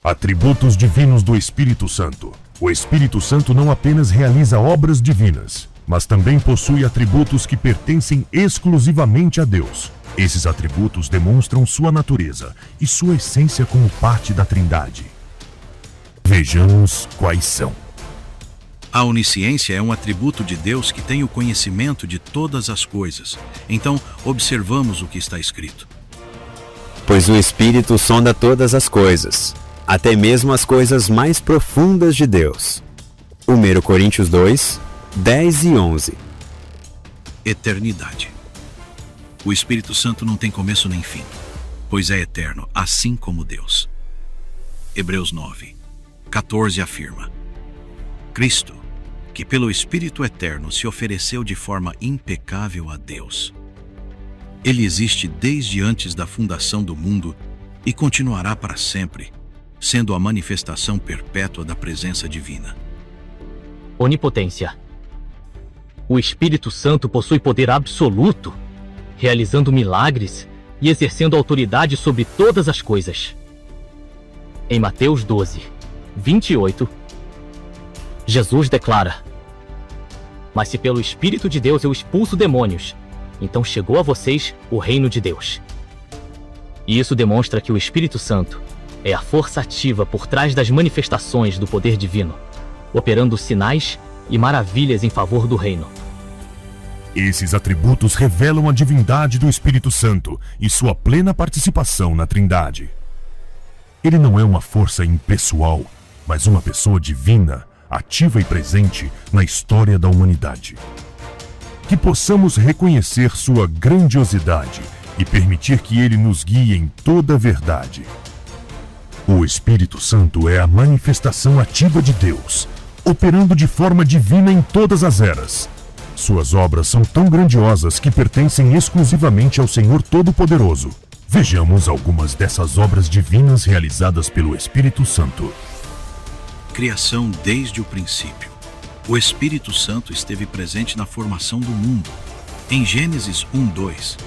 Atributos divinos do Espírito Santo. O Espírito Santo não apenas realiza obras divinas, mas também possui atributos que pertencem exclusivamente a Deus. Esses atributos demonstram sua natureza e sua essência como parte da Trindade. Vejamos quais são. A onisciência é um atributo de Deus que tem o conhecimento de todas as coisas. Então, observamos o que está escrito. Pois o Espírito sonda todas as coisas, até mesmo as coisas mais profundas de Deus. 1 Coríntios 2, 10 e 11. Eternidade. O Espírito Santo não tem começo nem fim, pois é eterno, assim como Deus. Hebreus 9, 14 afirma: Cristo, que pelo Espírito Eterno se ofereceu de forma impecável a Deus. Ele existe desde antes da fundação do mundo e continuará para sempre, sendo a manifestação perpétua da presença divina. Onipotência. O Espírito Santo possui poder absoluto, realizando milagres e exercendo autoridade sobre todas as coisas. Em Mateus 12, 28, Jesus declara: Mas se pelo Espírito de Deus eu expulso demônios, então chegou a vocês o reino de Deus. E isso demonstra que o Espírito Santo é a força ativa por trás das manifestações do poder divino, operando sinais e maravilhas em favor do reino. Esses atributos revelam a divindade do Espírito Santo e sua plena participação na Trindade. Ele não é uma força impessoal, mas uma pessoa divina, ativa e presente na história da humanidade. Que possamos reconhecer sua grandiosidade e permitir que ele nos guie em toda a verdade. O Espírito Santo é a manifestação ativa de Deus, operando de forma divina em todas as eras. Suas obras são tão grandiosas que pertencem exclusivamente ao Senhor Todo-Poderoso. Vejamos algumas dessas obras divinas realizadas pelo Espírito Santo. Criação desde o princípio. O Espírito Santo esteve presente na formação do mundo. Em Gênesis 1:2,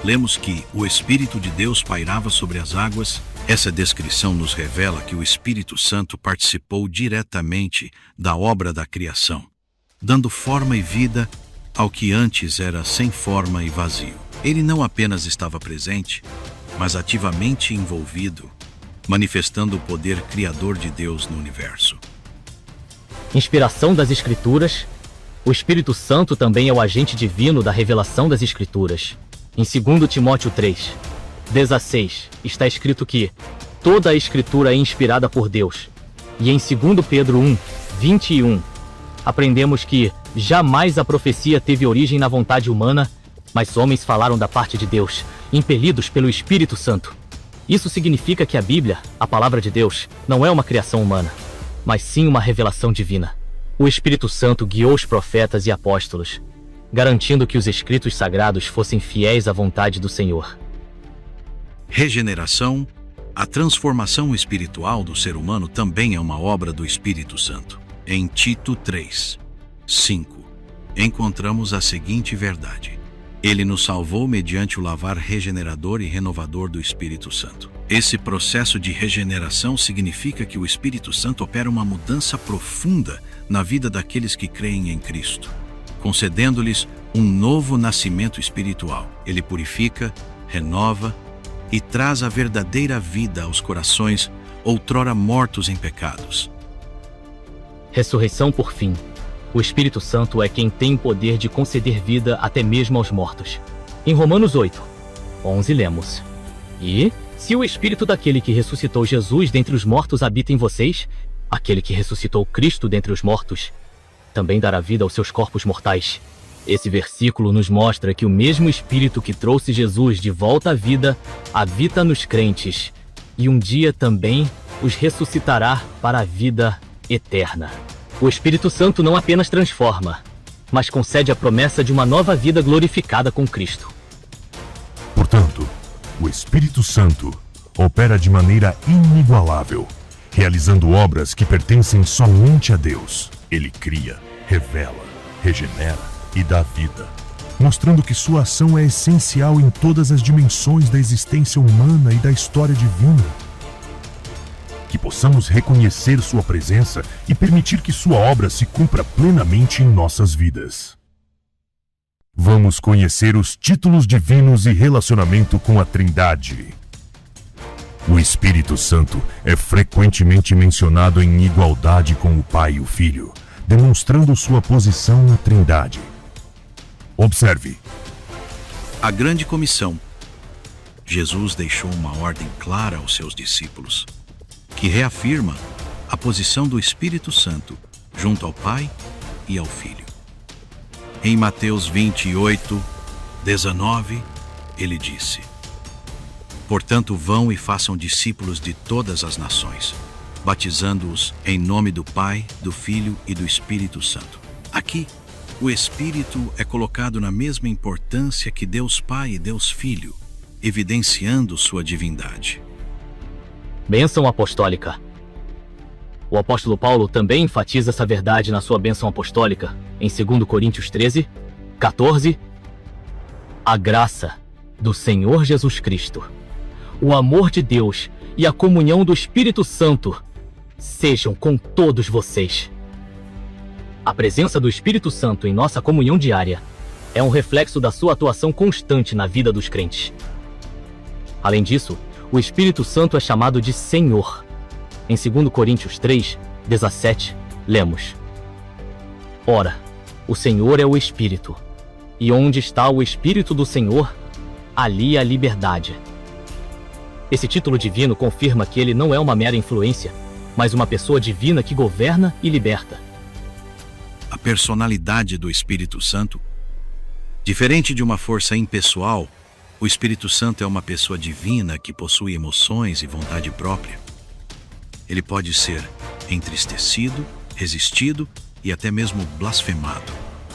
lemos que o Espírito de Deus pairava sobre as águas. Essa descrição nos revela que o Espírito Santo participou diretamente da obra da criação, dando forma e vida ao que antes era sem forma e vazio. Ele não apenas estava presente, mas ativamente envolvido, manifestando o poder criador de Deus no universo. Inspiração das Escrituras. O Espírito Santo também é o agente divino da revelação das Escrituras. Em 2 Timóteo 3, 16, está escrito que toda a Escritura é inspirada por Deus. E em 2 Pedro 1, 21, aprendemos que jamais a profecia teve origem na vontade humana, mas homens falaram da parte de Deus, impelidos pelo Espírito Santo. Isso significa que a Bíblia, a palavra de Deus, não é uma criação humana, mas sim uma revelação divina. O Espírito Santo guiou os profetas e apóstolos, garantindo que os escritos sagrados fossem fiéis à vontade do Senhor. Regeneração. A transformação espiritual do ser humano também é uma obra do Espírito Santo. Em Tito 3, 5, encontramos a seguinte verdade: Ele nos salvou mediante o lavar regenerador e renovador do Espírito Santo. Esse processo de regeneração significa que o Espírito Santo opera uma mudança profunda na vida daqueles que creem em Cristo, concedendo-lhes um novo nascimento espiritual. Ele purifica, renova e traz a verdadeira vida aos corações outrora mortos em pecados. Ressurreição por fim. O Espírito Santo é quem tem o poder de conceder vida até mesmo aos mortos. Em Romanos 8, 11 lemos: E, se o Espírito daquele que ressuscitou Jesus dentre os mortos habita em vocês, aquele que ressuscitou Cristo dentre os mortos também dará vida aos seus corpos mortais. Esse versículo nos mostra que o mesmo Espírito que trouxe Jesus de volta à vida habita nos crentes e um dia também os ressuscitará para a vida eterna. O Espírito Santo não apenas transforma, mas concede a promessa de uma nova vida glorificada com Cristo. Portanto, o Espírito Santo opera de maneira inigualável, realizando obras que pertencem somente a Deus. Ele cria, revela, regenera e dá vida, mostrando que sua ação é essencial em todas as dimensões da existência humana e da história divina. Que possamos reconhecer sua presença e permitir que sua obra se cumpra plenamente em nossas vidas. Vamos conhecer os títulos divinos e relacionamento com a Trindade. O Espírito Santo é frequentemente mencionado em igualdade com o Pai e o Filho, demonstrando sua posição na Trindade. Observe. A grande comissão. Jesus deixou uma ordem clara aos seus discípulos, que reafirma a posição do Espírito Santo junto ao Pai e ao Filho. Em Mateus 28, 19, ele disse: Portanto, vão e façam discípulos de todas as nações, batizando-os em nome do Pai, do Filho e do Espírito Santo. Aqui, o Espírito é colocado na mesma importância que Deus Pai e Deus Filho, evidenciando sua divindade. Bênção apostólica. O apóstolo Paulo também enfatiza essa verdade na sua bênção apostólica, em 2 Coríntios 13, 14. A graça do Senhor Jesus Cristo, o amor de Deus e a comunhão do Espírito Santo sejam com todos vocês. A presença do Espírito Santo em nossa comunhão diária é um reflexo da sua atuação constante na vida dos crentes. Além disso, o Espírito Santo é chamado de Senhor. Em 2 Coríntios 3, 17, lemos: Ora, o Senhor é o Espírito, e onde está o Espírito do Senhor, ali há liberdade. Esse título divino confirma que ele não é uma mera influência, mas uma pessoa divina que governa e liberta. A personalidade do Espírito Santo, diferente de uma força impessoal, o Espírito Santo é uma pessoa divina que possui emoções e vontade própria. Ele pode ser entristecido, resistido e até mesmo blasfemado,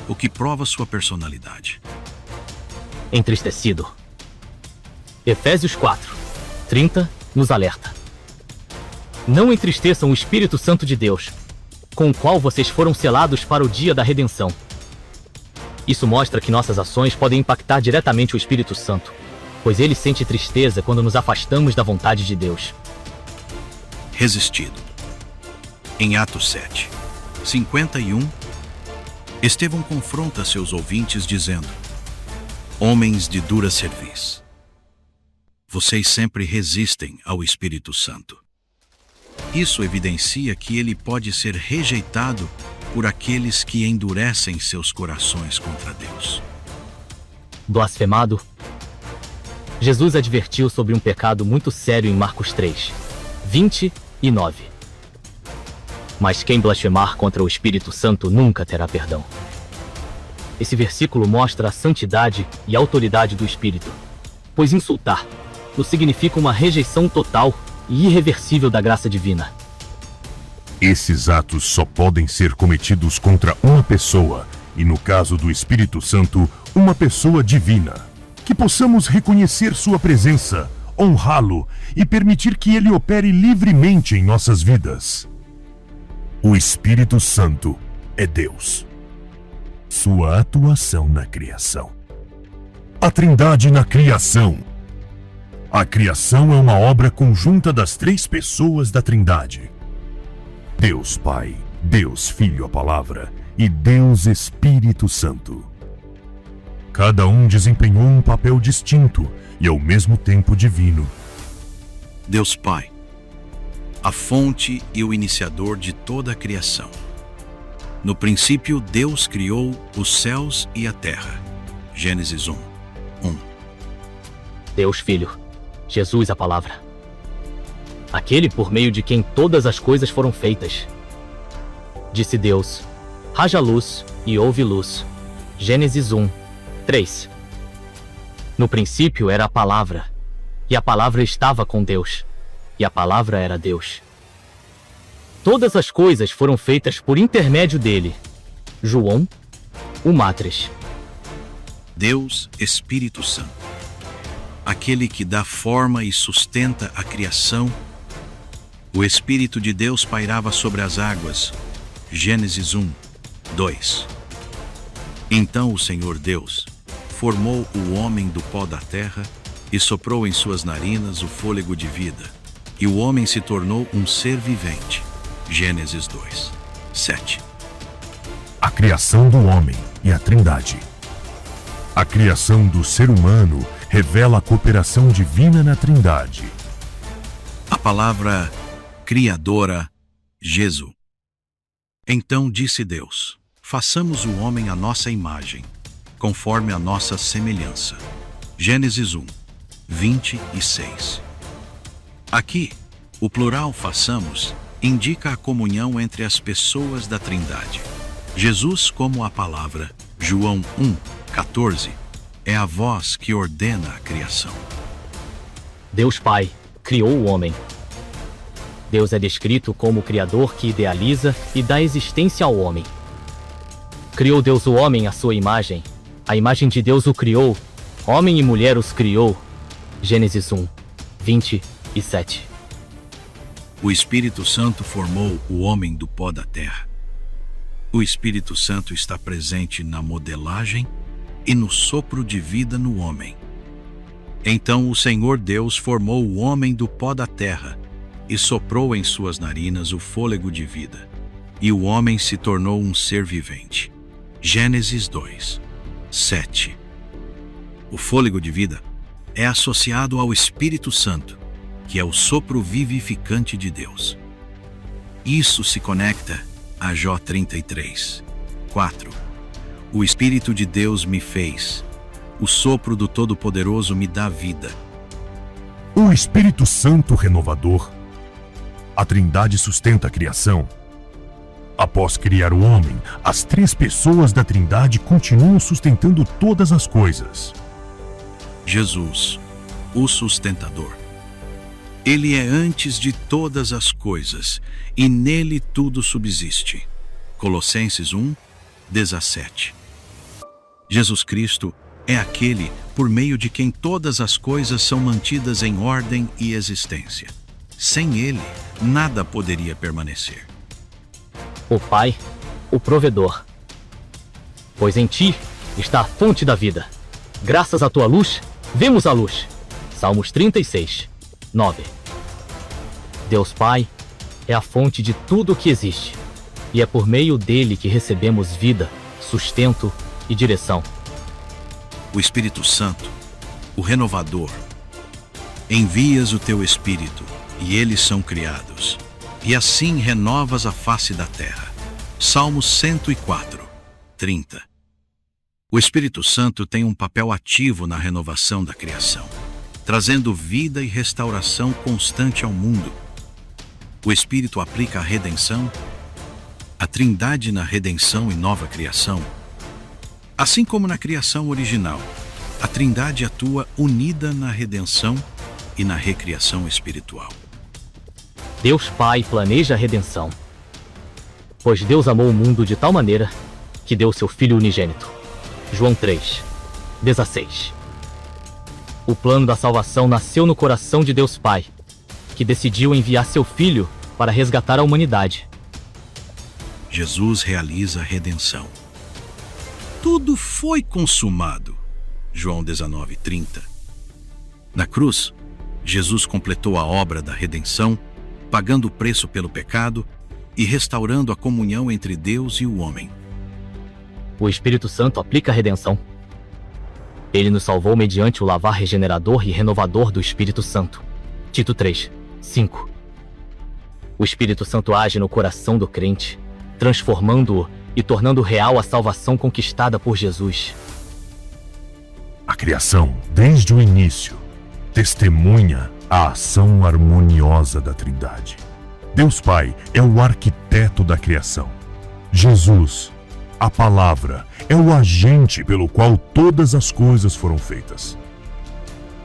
o que prova sua personalidade. Entristecido. Efésios 4, 30 nos alerta: Não entristeçam o Espírito Santo de Deus, com o qual vocês foram selados para o dia da redenção. Isso mostra que nossas ações podem impactar diretamente o Espírito Santo, pois ele sente tristeza quando nos afastamos da vontade de Deus. Resistido. Em Atos 7, 51, Estevão confronta seus ouvintes dizendo: Homens de dura cerviz, vocês sempre resistem ao Espírito Santo. Isso evidencia que ele pode ser rejeitado por aqueles que endurecem seus corações contra Deus. Blasfemado. Jesus advertiu sobre um pecado muito sério em Marcos 3, 29. Mas quem blasfemar contra o Espírito Santo nunca terá perdão. Esse versículo mostra a santidade e autoridade do Espírito, pois insultar significa uma rejeição total e irreversível da graça divina. Esses atos só podem ser cometidos contra uma pessoa, e no caso do Espírito Santo, uma pessoa divina. Que possamos reconhecer sua presença, honrá-lo e permitir que ele opere livremente em nossas vidas. O Espírito Santo é Deus. Sua atuação na criação. A Trindade na criação. A criação é uma obra conjunta das três pessoas da Trindade: Deus Pai, Deus Filho, a Palavra, e Deus Espírito Santo. Cada um desempenhou um papel distinto e ao mesmo tempo divino. Deus Pai, a fonte e o iniciador de toda a criação. No princípio, Deus criou os céus e a terra. Gênesis 1, 1. Deus Filho, Jesus a Palavra. Aquele por meio de quem todas as coisas foram feitas. Disse Deus: haja luz, e houve luz. Gênesis 1, 3. No princípio era a Palavra, e a Palavra estava com Deus, e a Palavra era Deus. Todas as coisas foram feitas por intermédio dele. João, o Matres. Deus Espírito Santo, aquele que dá forma e sustenta a criação. O Espírito de Deus pairava sobre as águas. Gênesis 1, 2. Então o Senhor Deus formou o homem do pó da terra e soprou em suas narinas o fôlego de vida, e o homem se tornou um ser vivente. Gênesis 2, 7. A criação do homem e a Trindade. A criação do ser humano revela a cooperação divina na Trindade. A palavra criadora, Jesus. Então disse Deus: façamos o homem à nossa imagem, conforme a nossa semelhança. Gênesis 1, 26. Aqui, o plural façamos indica a comunhão entre as pessoas da Trindade. Jesus como a palavra, João 1, 14, é a voz que ordena a criação. Deus Pai criou o homem. Deus é descrito como o Criador que idealiza e dá existência ao homem. Criou Deus o homem à sua imagem. A imagem de Deus o criou. Homem e mulher os criou. Gênesis 1, 27. O Espírito Santo formou o homem do pó da terra. O Espírito Santo está presente na modelagem e no sopro de vida no homem. Então o Senhor Deus formou o homem do pó da terra e soprou em suas narinas o fôlego de vida, e o homem se tornou um ser vivente. Gênesis 2, 7. O fôlego de vida é associado ao Espírito Santo, que é o sopro vivificante de Deus. Isso se conecta a Jó 33, 4. O Espírito de Deus me fez, o sopro do Todo-Poderoso me dá vida. O Espírito Santo renovador. A Trindade sustenta a criação. Após criar o homem, as três pessoas da Trindade continuam sustentando todas as coisas. Jesus, o sustentador. Ele é antes de todas as coisas, e nele tudo subsiste. Colossenses 1, 17. Jesus Cristo é aquele por meio de quem todas as coisas são mantidas em ordem e existência. Sem ele, nada poderia permanecer. O Pai, o provedor. Pois em ti está a fonte da vida. Graças à tua luz, vemos a luz. Salmos 36, 9. Deus Pai é a fonte de tudo o que existe, e é por meio dele que recebemos vida, sustento e direção. O Espírito Santo, o renovador. Envias o teu Espírito, e eles são criados, e assim renovas a face da terra. Salmos 104, 30. O Espírito Santo tem um papel ativo na renovação da criação, trazendo vida e restauração constante ao mundo. O Espírito aplica a redenção, a Trindade na redenção e nova criação. Assim como na criação original, a Trindade atua unida na redenção e na recriação espiritual. Deus Pai planeja a redenção. Pois Deus amou o mundo de tal maneira que deu seu Filho unigênito. João 3, 16. O plano da salvação nasceu no coração de Deus Pai, que decidiu enviar seu Filho para resgatar a humanidade. Jesus realiza a redenção. Tudo foi consumado. João 19, 30. Na cruz, Jesus completou a obra da redenção, pagando o preço pelo pecado e restaurando a comunhão entre Deus e o homem. O Espírito Santo aplica a redenção. Ele nos salvou mediante o lavar regenerador e renovador do Espírito Santo. Tito 3, 5. O Espírito Santo age no coração do crente, transformando-o e tornando real a salvação conquistada por Jesus. A criação, desde o início, testemunha a ação harmoniosa da Trindade. Deus Pai é o arquiteto da criação. Jesus, a Palavra, é o agente pelo qual todas as coisas foram feitas.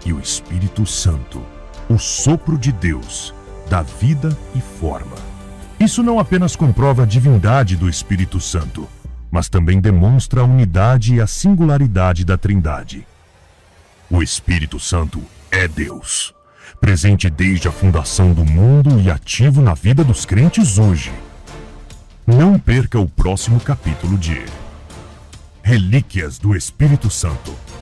E o Espírito Santo, o sopro de Deus, dá vida e forma. Isso não apenas comprova a divindade do Espírito Santo, mas também demonstra a unidade e a singularidade da Trindade. O Espírito Santo é Deus, presente desde a fundação do mundo e ativo na vida dos crentes hoje. Não perca o próximo capítulo de Relíquias do Espírito Santo.